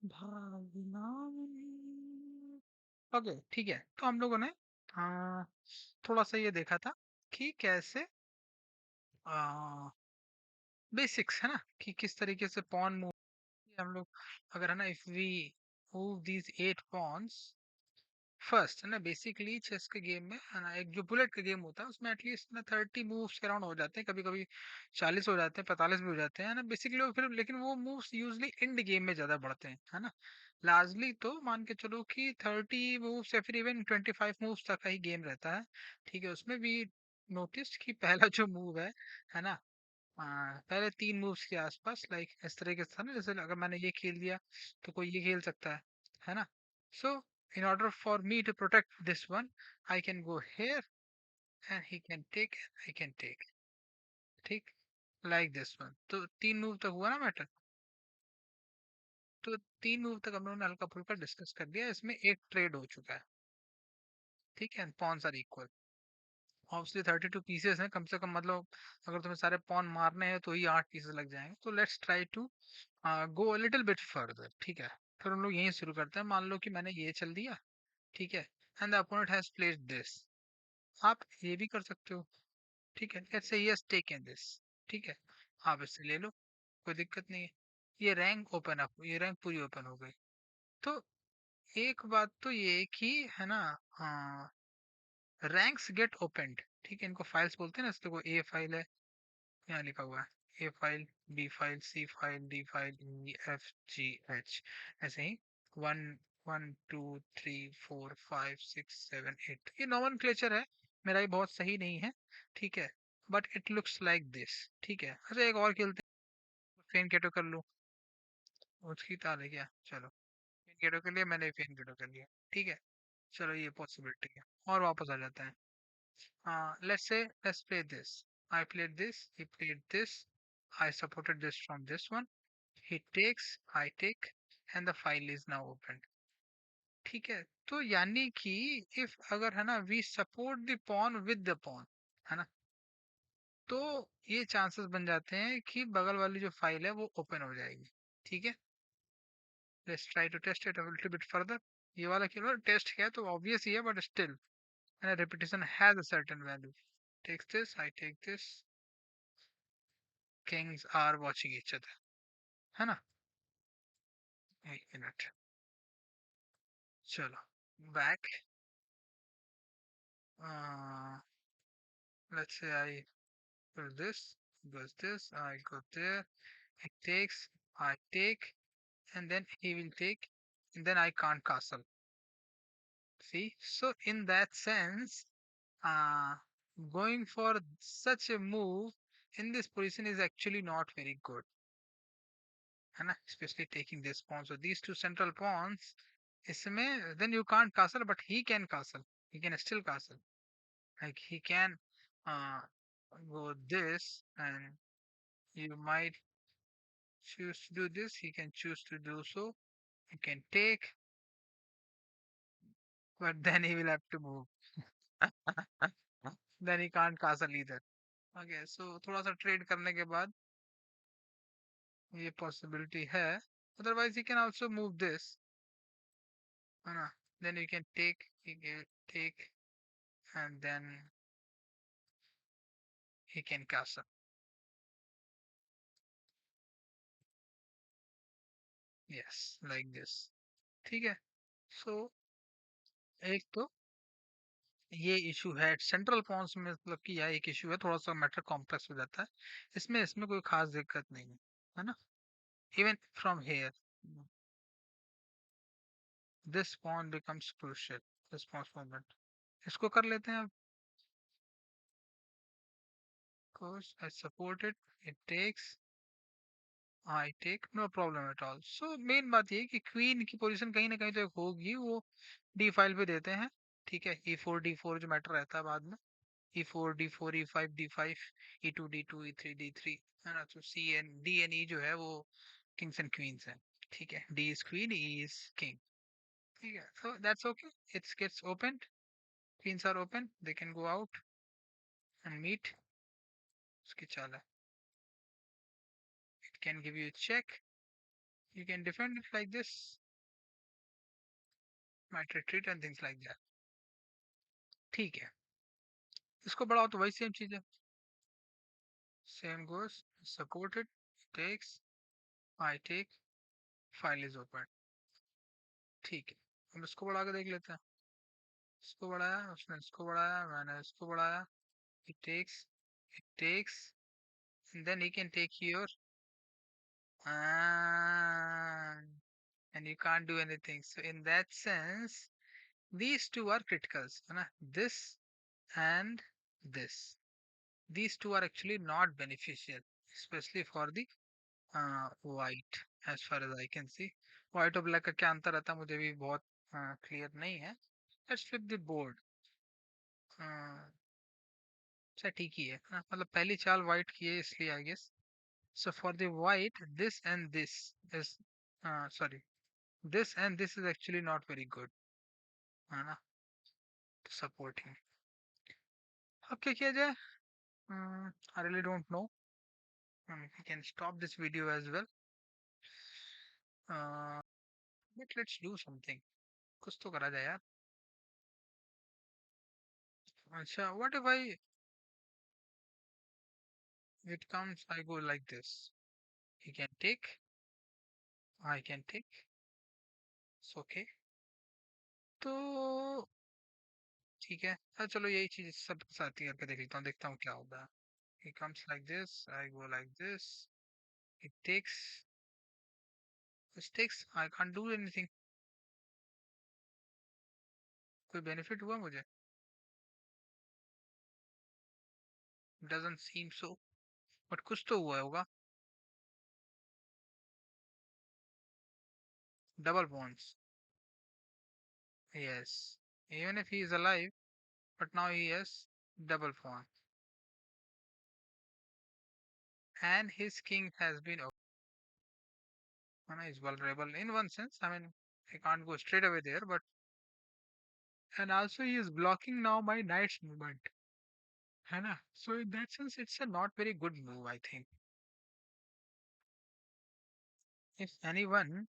भागना नहीं। ओके ठीक है, तो हम लोगों ने हाँ, थोड़ा सा ये देखा था कि कैसे बेसिक्स है ना, कि किस तरीके से पॉन मूव हम लोग, अगर है ना, if we move these 8 pawns first है ना, बेसिकली चेस के गेम में है ना, एक जो बुलेट का गेम होता है उसमें एटलीस्ट ना 30 मूव्स के अराउंड हो जाते हैं, कभी कभी 40 हो जाते हैं, 45 भी हो जाते हैं ना बेसिकली, फिर लेकिन वो मूव्स यूजली एंड गेम में ज्यादा बढ़ते हैं है ना। लार्जली तो मान के चलो कि 30 मूव्स या फिर इवन 25 मूव्स तक का ही गेम रहता है। ठीक है, उसमें भी नोटिस कि पहला जो मूव है ना, पहले 3 मूव्स के आसपास लाइक इस तरीके से था ना, जैसे अगर मैंने ये खेल दिया तो कोई ये खेल सकता है ना। सो in order for me to protect this one, I can go here and he can take and I can take, ठीक, like this one। तो 3 मूव तक हुआ ना मैटर। तो 3 मूव तक हम लोगों ने हल्का फुल्का डिस्कस कर दिया, इसमें एक ट्रेड हो चुका है। ठीक है, pawns are equal, obviously 32 pieces हैं कम से कम, मतलब अगर तुम्हें सारे पॉन मारने हैं तो ही 8 पीसेस लग जाएंगे। तो let's try to go little bit further. ठीक है, फिर हम लोग यहीं शुरू करते हैं। मान लो कि मैंने ये चल दिया, ठीक है, and the opponent has played this. आप ये भी कर सकते हो, ठीक है, let's say he has taken this. ठीक है, आप इससे ले लो, कोई दिक्कत नहीं है। ये रैंक ओपन अप, ये रैंक पूरी ओपन हो गई। तो एक बात तो ये कि है ना, रैंक्स गेट ओपनड, ठीक है, इनको फाइल्स बोलते हैं ना, इसलिए कोई ए फाइल है, यहाँ लिखा हुआ है A file, B file, C file, D file, E F G H, ऐसे ही 1 1 2 3 4 5 6 7 8, ये नॉमन क्लेचर है, मेरा ये बहुत सही नहीं है। ठीक है, but it looks like this. ठीक है, अच्छा एक और खेलते हैं, फेन केटो कर लूँ, उसकी ताल है क्या, चलो फेन केटो कर लिया मैंने, फेन केटो कर लिया। ठीक है, चलो ये पॉसिबिलिटी है, और वापस आ जाता है। Let's say, let's play this. I played this, he played this, I supported this from this one. He takes, I take, and the file is now opened. ठीक है, तो यानी कि if अगर है ना we support the pawn with the pawn, है ना, तो ये चांसेस बन जाते हैं कि बगल वाली जो फाइल है वो ओपन हो जाएगी। ठीक है, let's try to test it a little bit further। ये वाला केवल टेस्ट है तो ऑब्वियस ही है, but still repetition has a certain value। Takes this, I take this, kings are watching each other, है ना। एक मिनट, चलो back, let's say I do this, goes this, I go there, he takes, I take, and then he will take, and then I can't castle. See, so in that sense, uh, going for such a move in this position is actually not very good, है ना, especially taking this pawn, so these two central pawns, इसमें then you can't castle, but he can castle, he can still castle, like he can uh, go this, and you might choose to do this, he can choose to do so, he can take, but then he will have to move, then he can't castle either। okay, so थोड़ा सा trade करने के बाद ये possibility है, otherwise he can also move this, है ना, then you can take, he can take, and then he can castle, yes, like this। ठीक है, सो एक तो ये इशू है सेंट्रल पॉन्स में, मतलब कि यह एक इशू है, थोड़ा सा मैटर कॉम्प्लेक्स हो जाता है। इसमें इसमें कोई खास दिक्कत नहीं है ना। Even from here this pawn becomes crucial, this pawn's movement, इसको कर लेते हैं अब। Course I support it, it takes, I take, no problem at all. So main बात ये है कि क्वीन की पोजीशन कहीं ना कहीं तो एक होगी, वो डी फाइल पे देते हैं। ठीक है, E4 D4 जो मैटर रहता है बाद में, E4 D4 E5 D5 E2 D2 E3 D3, है ना। तो C and D and E जो है वो किंग्स एंड क्वींस है। ठीक है, D is queen, E is king. ठीक है, so that's okay, it gets opened, queens are open, they can go out and meet। उसकी चाल है, it can give you a check, You can defend it like this, might retreat and things like that. ठीक है, इसको बढ़ाओ तो वही same चीज है. Same goes, supported, takes, I take, file is open. ठीक है, हम इसको बढ़ा के देख लेते हैं. इसको बढ़ाया, उसने इसको बढ़ाया, मैंने इसको बढ़ाया. It takes, and then he can take your, ah, and you can't do anything. So in that sense, these two are criticals, है ना? This and this. These two are actually not beneficial, especially for the white, as far as I can see. White और black का क्या अंतर रहता है मुझे भी बहुत clear नहीं है. Let's flip the board. अच्छा ठीक ही है हाँ, मतलब पहली चाल white की है इसलिए I guess. So for the white, this and this is, sorry, this and this is actually not very good, है ना? Supporting. अब क्या किया जाए? I really don't know. We can stop this video as well. Uh, but let's do something. कुछ तो करा जाए यार. अच्छा, what if it comes, I go like this. He can take, I can take. It's okay. तो ठीक है. चलो यही चीज सब साथ ही करके देख लेता हूँ, देखता हूँ क्या होता है. He comes like this, I go like this. It takes, it takes, I can't do anything. कोई benefit हुआ मुझे? Doesn't seem so. But कुछ तो हुआ होगा. Double bonds. Yes. Even if he is alive, but now he has double pawn. And his king has been, is vulnerable in one sense. I mean, I can't go straight away there, but and also he is blocking now my knight's movement. Hannah. So in that sense, it's a not very good move, I think. If anyone,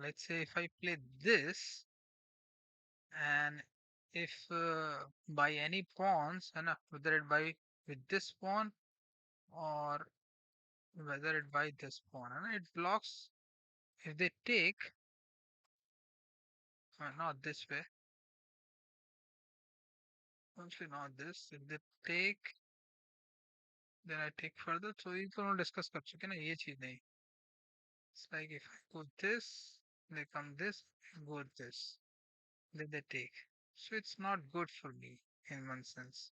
let's say if I play this, and if by any pawns, Hannah, whether it by with this pawn or whether it by this pawn, and it blocks. If they take, not this way, obviously not this. If they take, then I take further. So ये दोनों discuss कर चुके ना, ये चीज नहीं. It's like if I go this, they come this, go this, then they take. So it's not good for me in one sense,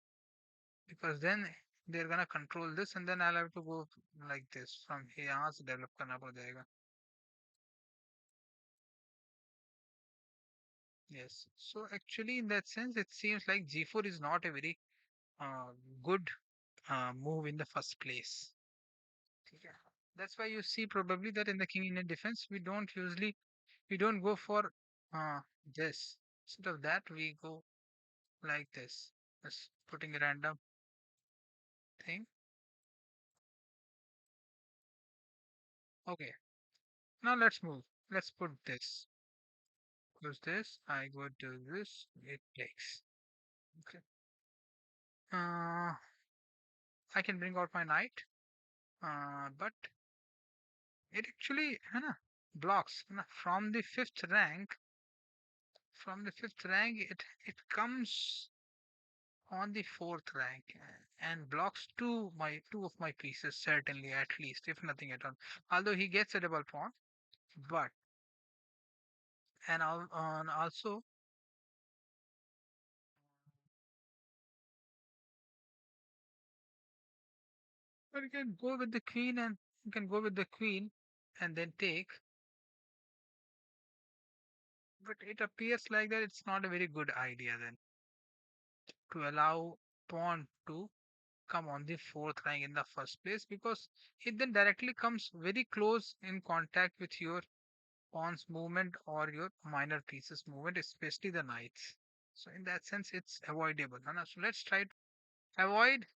because then they're gonna control this, and then I'll have to go like this from here. यहाँ से develop करना पड़ जाएगा. Yes. So actually, in that sense, it seems like G4 is not a very uh, good move in the first place. ठीक है. That's why you see probably that in the King Indian defense, we don't go for uh, this. Instead of that, we go like this. Just putting a random thing. Okay. Now let's move. Let's put this. Use this. I go to this. It takes. Okay. I can bring out my knight. But it actually, है ना, blocks. है ना, from the fifth rank, it comes on the fourth rank and blocks two of my pieces, certainly, at least, if nothing at all. Although he gets a double pawn, but and also, but you can go with the queen, and you can go with the queen and then take. But it appears like that it's not a very good idea then to allow pawn to come on the fourth rank in the first place, because it then directly comes very close in contact with your pawn's movement or your minor pieces movement, especially the knights. So in that sense, it's avoidable. So let's try to avoid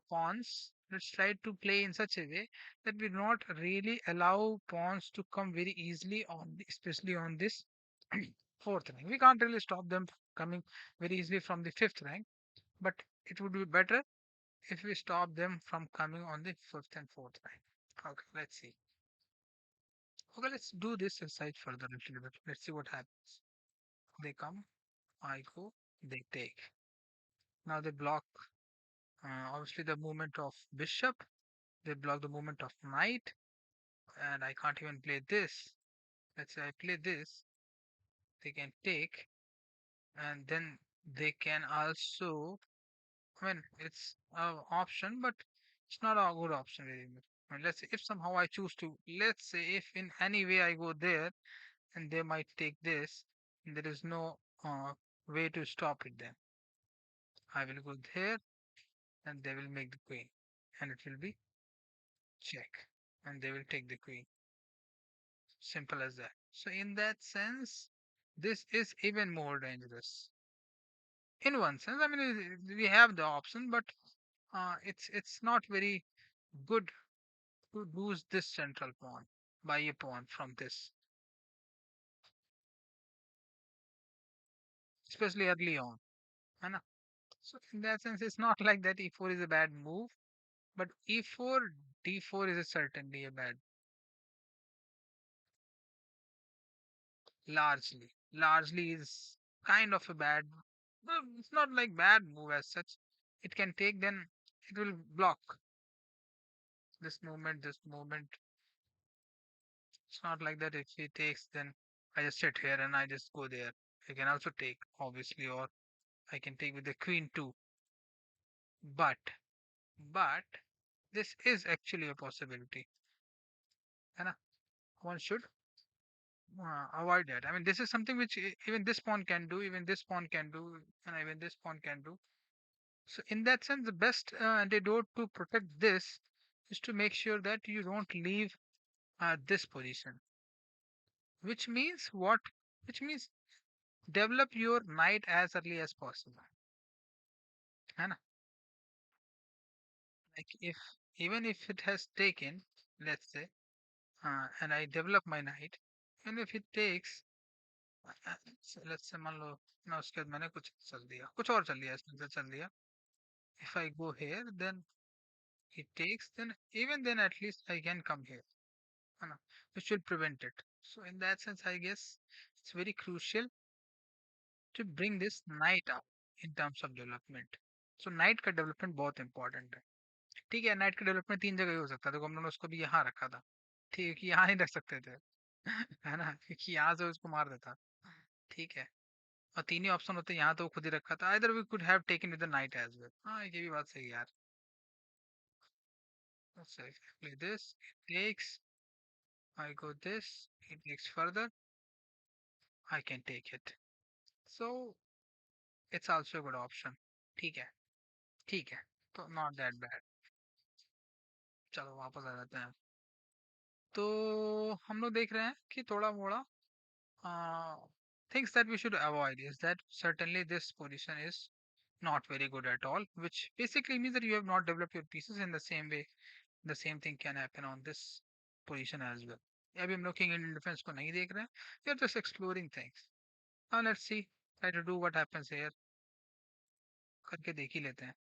pawns Let's try to play in such a way that we not really allow pawns to come very easily on, especially on this fourth rank. We can't really stop them coming very easily from the fifth rank, but it would be better if we stop them from coming on the fifth and fourth rank. Okay, let's see. Okay, let's do this exercise further a little bit. Let's see what happens. They come, I go, they take. Now they block, obviously, the movement of bishop. They block the movement of knight, and I can't even play this. Let's say I play this, they can take, and then they can also, I mean, it's an option, but it's not a good option very much. I mean, let's say if somehow I choose to, let's say if in any way I go there and they might take this, and there is no way to stop it, then I will go there and they will make the queen, and it will be check, and they will take the queen. Simple as that. So in that sense, this is even more dangerous. In one sense, I mean, we have the option, but it's not very good to lose this central pawn by a pawn from this, especially early on. है ना? So in that sense, it's not like that e4 is a bad move, but e4, d4 is certainly a bad, largely is kind of a bad. No, it's not like bad move as such. It can take, then it will block this movement, this movement. It's not like that if he takes, then I just sit here and I just go there. I can also take, obviously, or I can take with the queen too. But, but this is actually a possibility. And one should avoid that. I mean, this is something which even this pawn can do, even this pawn can do, and even this pawn can do. So in that sense, the best antidote to protect this is to make sure that you don't leave this position. Which means what? Which means develop your knight as early as possible. है ना? Like if even if it has taken, let's say, and I develop my knight, and if it takes, let's say मान लो ना उसके बाद मैंने कुछ और चल दिया इसमें से चल दिया. If I go here, then it takes, then even then at least I can come here, है ना? Which will prevent it. So in that sense, I guess it's very crucial to bring this knight up in terms of development. So knight का development बहुत important है. ठीक है, night का development तीन जगह ही हो सकता है, देखो हमने उसको भी यहाँ रखा था. ठीक है कि यहाँ नहीं रख सकते थे. है ना, क्योंकि यहाँ से उसको मार देता. ठीक है, और तीन ही ऑप्शन होते, यहाँ तो वो खुद ही रखा था. Either we could have taken with the knight as well. हाँ, ये भी बात सही है यार. Let's say if I play this, it takes, I go this, it takes further, I can take it. So it's also a good option. ठीक है, ठीक है, तो not that bad. चलो वापस आ जाते हैं. तो हम लोग देख रहे हैं कि थोड़ा मोड़ा uh, things that we should avoid is that certainly this position is not very good at all, which basically means that you have not developed your pieces in the same way. The same thing can happen on this position as well. अभी हम लोग king Indian defence को नहीं देख रहे हैं. We are just exploring things. Now let's see, try to do what happens here. करके देख ही लेते हैं.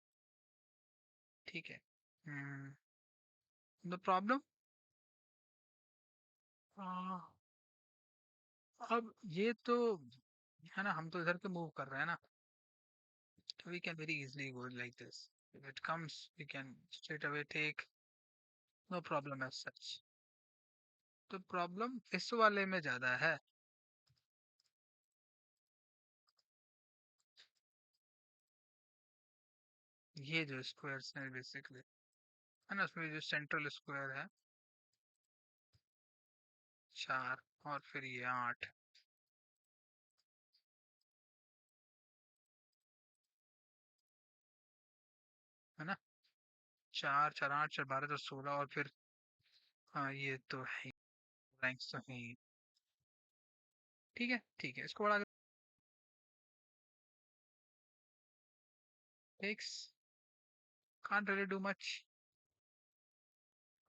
ठीक है. The problem, अब ये तो है ना, हम तो इधर के मूव कर रहे हैं ना, so we can very easily go like this. If it comes, we can straight away take, no problem as such. तो प्रॉब्लम इस वाले में ज्यादा है. ये जो स्क्वायर्स हैं बेसिकली, है ना, उसमें जो सेंट्रल स्क्वायर है 4, और फिर ये 8, है ना, 4 4 8 4 12 तो 16, और फिर हाँ ये तो है, रैंक्स तो है ही. ठीक है, ठीक है, इसको बड़ा takes, can't really do much.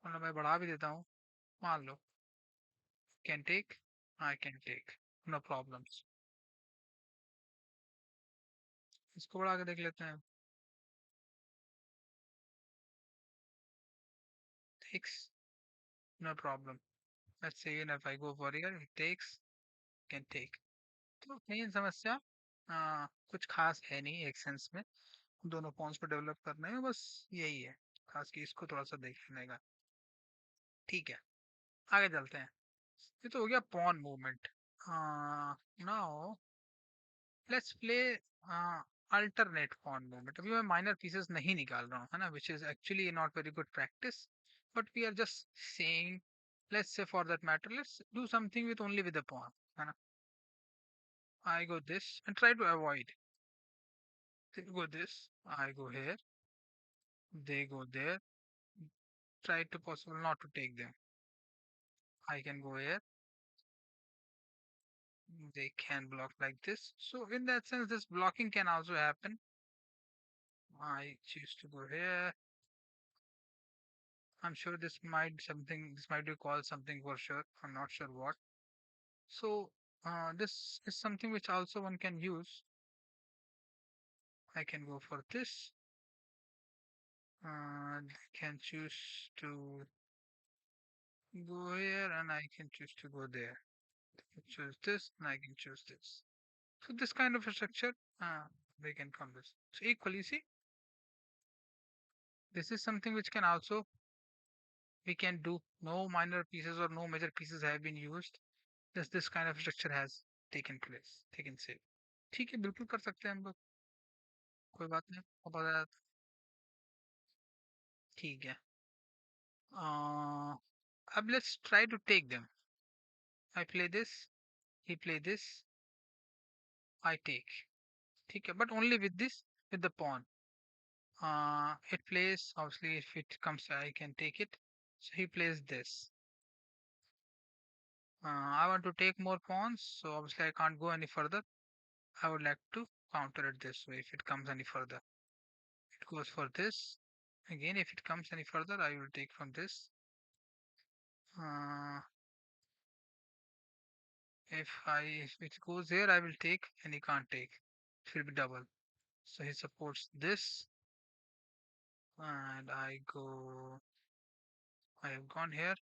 मतलब मैं बढ़ा भी देता हूँ, मान लो can take, I can take, no problems. इसको बढ़ा के देख लेते हैं। Takes, no problem. Let's say even if I go for here, it takes, can take. तो मेन समस्या कुछ खास है नहीं एक सेंस में, दोनों पॉन्स को डेवलप करने में बस यही है, खास कि इसको थोड़ा सा देख लेने का। ठीक है, आगे चलते हैं। ये तो हो गया pawn movement. Now let's play alternate pawn movement. अभी मैं माइनर पीसेस नहीं निकाल रहा हूँ, है ना, which is actually not very good practice, but we are just saying, let's say for that matter, let's do something with only with the pawn, है ना। I go this and try to avoid. They go this, I go here, they go there, try to possible not to take them. I can go here, they can block like this. So in that sense, this blocking can also happen. I choose to go here. I'm sure this might be called something for sure. I'm not sure what. So this is something which also one can use. I can go for this. I can choose to go here and I can choose to go there. Can choose this and I can choose this. So this kind of a structure, we can come this. So equally, see, this is something which can also we can do. No minor pieces or no major pieces have been used. Just this kind of structure has taken shape. ठीक है, बिल्कुल कर सकते हैं हम लोग, कोई बात नहीं, अब बताया ठीक है। अब let's try to take them. I play this, he play this, I take. ठीक है, but only with this, with the pawn. It plays, obviously if it comes I can take it, so he plays this. I want to take more pawns, so obviously I can't go any further. I would like to counter it this way if it comes any further. It goes for this. Again, if it comes any further, I will take from this. uh, if it goes here, I will take, and he can't take, it will be double, so he supports this, and I have gone here.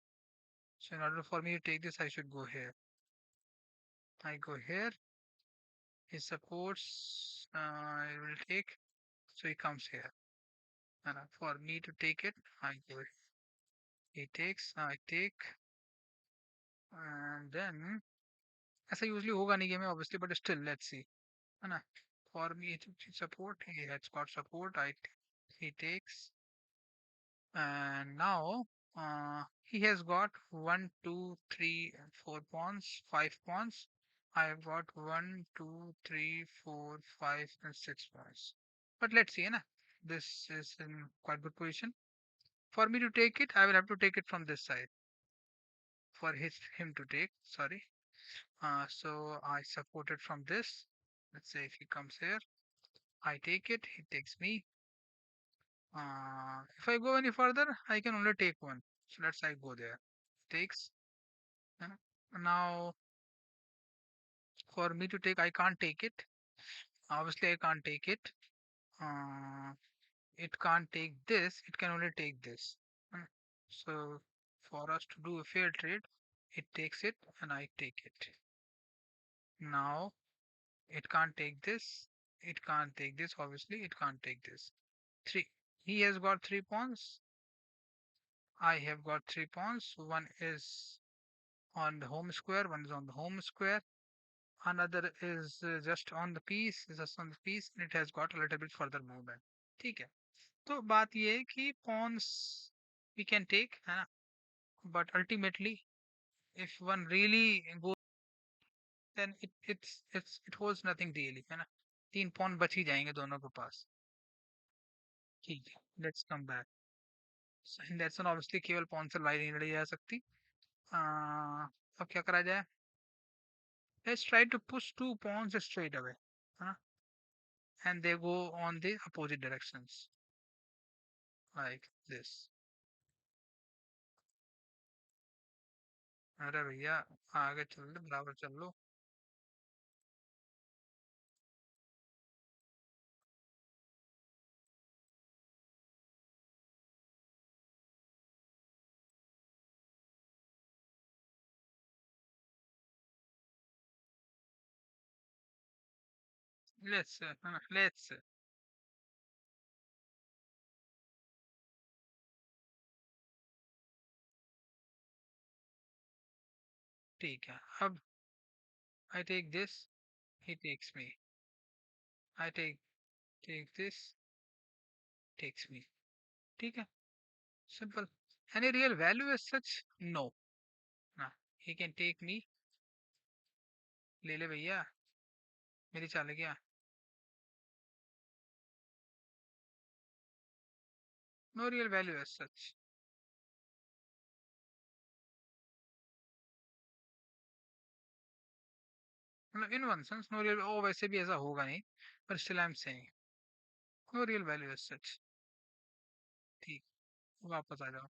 So in order for me to take this, I should go here. I go here, he supports, I will take, so he comes here, and for me to take it, I go, he takes, I take, and then ऐसा usually होगा नहीं game में obviously, but still let's see, है ना। For me support, he has got support, he takes, and now he has got one, two, three, four pawns, five pawns. I have got one, two, three, four, five, and six pawns. But let's see, na. This is in quite good position. For me to take it, I will have to take it from this side. For him to take, sorry. So I support it from this. Let's say if he comes here, I take it, he takes me. If I go any further, I can only take one. So let's say I go there. Takes. uh, Now, for me to take, I can't take it. Obviously, I can't take it. Uh, it can't take this. It can only take this. Uh, So, for us to do a fair trade, it takes it and I take it. Now, it can't take this. It can't take this. Obviously, it can't take this. Three. He has got three pawns. I have got three pawns. One is on the home square. One is on the home square. Another is just on the piece, just on the piece, and it has got a little bit further movement. ठीक है, तो बात ये है कि pawns we can take, है ना, but ultimately if one really goes, then it holds nothing really, है ना, तीन pawn बच ही जाएंगे दोनों के पास। ठीक है, let's come back. So in that one obviously केवल pawn से लड़ाई नहीं लड़ी जा सकती। अब क्या करा जाए? Let's try to push two pawns straight away, है ना, and they go on the opposite directions like this. अरे भैया, आगे चल लो, बराबर चल लो। Let's let's. ठीक है, अब I take this, he takes me. I take this, takes me. ठीक है, simple. Any real value as such? No. ना, ही कैन टेक मी। ले ले भैया, मेरी चाल है क्या? No real value as such. मतलब in one sense no real, oh वैसे भी ऐसा होगा नहीं, पर still I am saying no real value as such. ठीक, वापस आ जाओ।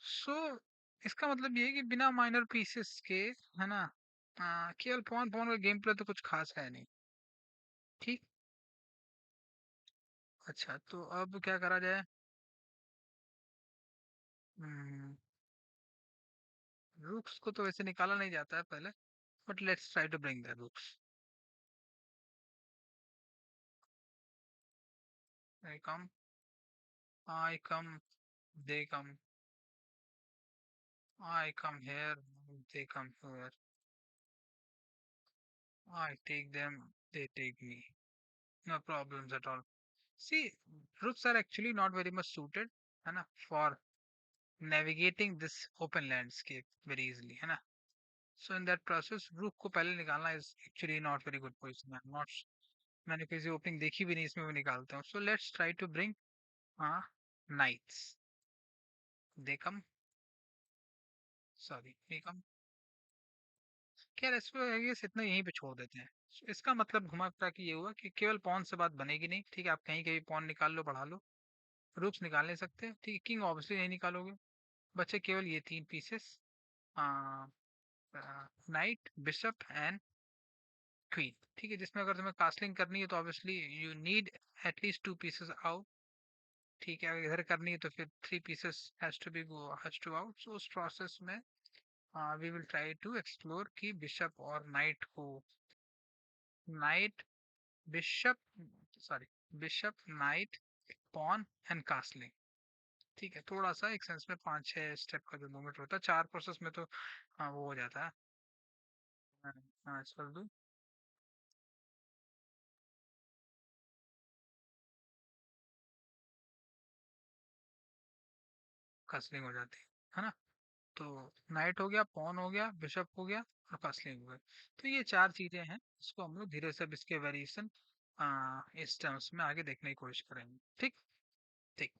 सो इसका मतलब ये है कि बिना माइनर पीसेस के, है ना, केवल पॉन पॉन का गेम प्ले तो कुछ खास है नहीं। ठीक। अच्छा, तो अब क्या करा जाए? रूक्स को तो वैसे निकाला नहीं जाता है पहले, but let's try to bring the rooks. I come, I come, they come, I come here, they come here, I take them, they take me. No problems at all. See, routes are actually not very much suited, है ना, for navigating this open landscape very easily, है ना. So in that process, rook को पहले निकालना is actually not very good position. I'm not, मैंने किसी opening देखी भी नहीं इसमें, मैं निकालता हूँ. So let's try to bring knights. They come, sorry, they come. क्या इसको ये इतना यहीं पे छोड़ देते हैं. So, इसका मतलब घुमा फिरा के ये हुआ कि केवल पॉन से बात बनेगी नहीं. ठीक है, आप कहीं कहीं पॉन निकाल लो, बढ़ा लो. रूक्स निकाल नहीं सकते. ठीक है, किंग ऑब्वियसली नहीं निकालोगे. बचे केवल ये तीन pieces, knight, bishop and queen. ठीक है, जिसमें अगर तुम्हें कास्टलिंग करनी है तो obviously you need at least two pieces out. ठीक है, अगर इधर करनी है तो फिर three pieces has to out. So उस प्रोसेस में we will try to explore कि बिशप और नाइट को, knight, bishop, sorry, bishop, knight, pawn and castling. ठीक है, थोड़ा सा एक सेंस में पाँच छह स्टेप का जो मूवमेंट होता है, चार प्रोसेस में तो वो हो जाता है. हाँ, हाँ, चल दूँ. कास्टलिंग हो जाती है ना. तो नाइट हो गया, पॉन हो गया, बिशप हो गया और कास्टलिंग हो गया. तो ये चार चीजें हैं, इसको हम लोग धीरे से अब इसके वेरिएशन इस टर्म्स में आगे देखने की कोशिश करेंगे. ठीक. ठीक.